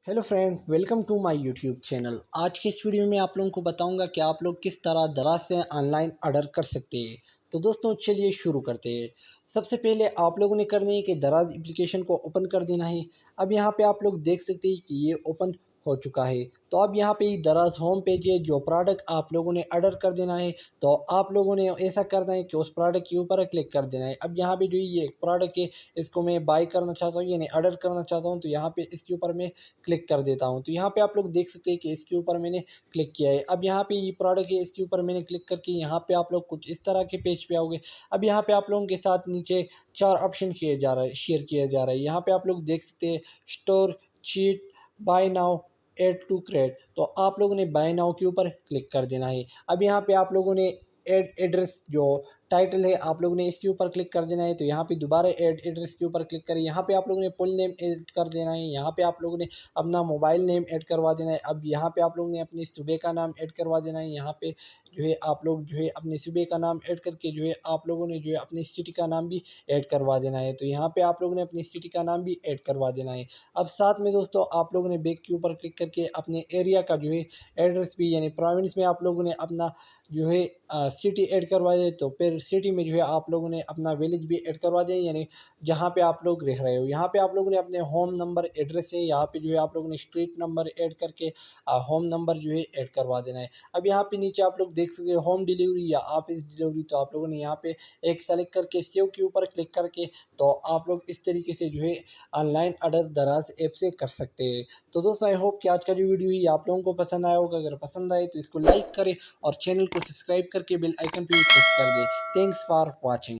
Hello friend, welcome to my YouTube channel. आज की इस वीडियो में आप लोगों को बताऊंगा कि आप लोग किस तरह दराज से ऑनलाइन ऑर्डर कर सकते हैं। तो दोस्तों चलिए शुरू करते हैं। सबसे पहले आप लोगों ने करना है कि दराज एप्लीकेशन को ओपन कर देना है। अब यहाँ पे आप लोग देख सकते हैं कि ये ओपन हो चुका है। तो अब यहाँ पे दराज होम पेज है, जो प्रोडक्ट आप लोगों ने ऑर्डर कर देना है। तो आप लोगों ने ऐसा करना है कि उस प्रोडक्ट के ऊपर क्लिक कर देना है। अब यहाँ पे जो ये प्रोडक्ट है, इसको मैं बाय करना चाहता हूँ यानी ऑर्डर करना चाहता हूँ, तो यहाँ पे इसके ऊपर मैं क्लिक कर देता हूँ। तो यहाँ पे आप लोग देख सकते हैं कि इसके ऊपर मैंने क्लिक किया है। अब यहाँ पे ये प्रोडक्ट है, इसके ऊपर मैंने क्लिक करके यहाँ पे आप लोग कुछ इस तरह के पेज पे आओगे। अब यहाँ पे आप लोगों के साथ नीचे 4 ऑप्शन किए जा रहा है, शेयर किया जा रहा है। यहाँ पे आप लोग देख सकते हैं store, cheat, buy now, add to cart. तो आप लोगों ने बाय नाउ के ऊपर क्लिक कर देना है। अब यहाँ पे आप लोगों ने ऐड एड्रेस, जो टाइटल है, आप लोगों ने इसके ऊपर क्लिक कर देना है। तो यहाँ पे दोबारा ऐड एड्रेस के ऊपर क्लिक करें। यहाँ पे आप लोगों ने फुल नेम ऐड कर देना है। यहाँ पे आप लोगों ने अपना मोबाइल नेम ऐड करवा देना है। अब यहाँ पे आप लोगों ने अपनी सूबे का नाम ऐड करवा देना है। यहाँ पे जो है आप लोग जो है अपने सूबे का नाम ऐड करके जो है आप लोगों ने जो है अपनी सिटी का नाम भी ऐड करवा देना है। तो यहाँ पे आप लोगों ने अपनी सिटी का नाम भी ऐड करवा देना है। अब साथ में दोस्तों आप लोगों ने बैक के ऊपर क्लिक करके अपने एरिया का जो है एड्रेस भी, यानी प्रोविंस में आप लोगों ने अपना जो है सिटी ऐड करवा दे। तो फिर सिटी में जो है आप लोगों ने अपना विलेज भी ऐड करवा दें, यानी जहाँ पे आप लोग रह रहे हो। यहाँ पे आप लोगों ने अपने होम नंबर एड्रेस है, यहाँ पे जो है आप लोगों ने स्ट्रीट नंबर ऐड करके होम नंबर जो है ऐड करवा देना है। अब यहाँ पे नीचे आप लोग देख सकते हो होम डिलीवरी या ऑफिस डिलीवरी। तो आप लोगों ने यहाँ पे एक सेलेक्ट करके सेव के ऊपर क्लिक करके तो आप लोग इस तरीके से जो है ऑनलाइन ऑर्डर दराज ऐप से कर सकते हैं। तो दोस्तों आई होप कि आज का जो वीडियो है आप लोगों को पसंद आया होगा। अगर पसंद आए तो इसको लाइक करें और चैनल को सब्सक्राइब करके बेल आइकन पे भी प्रेस कर दें। Thanks for watching.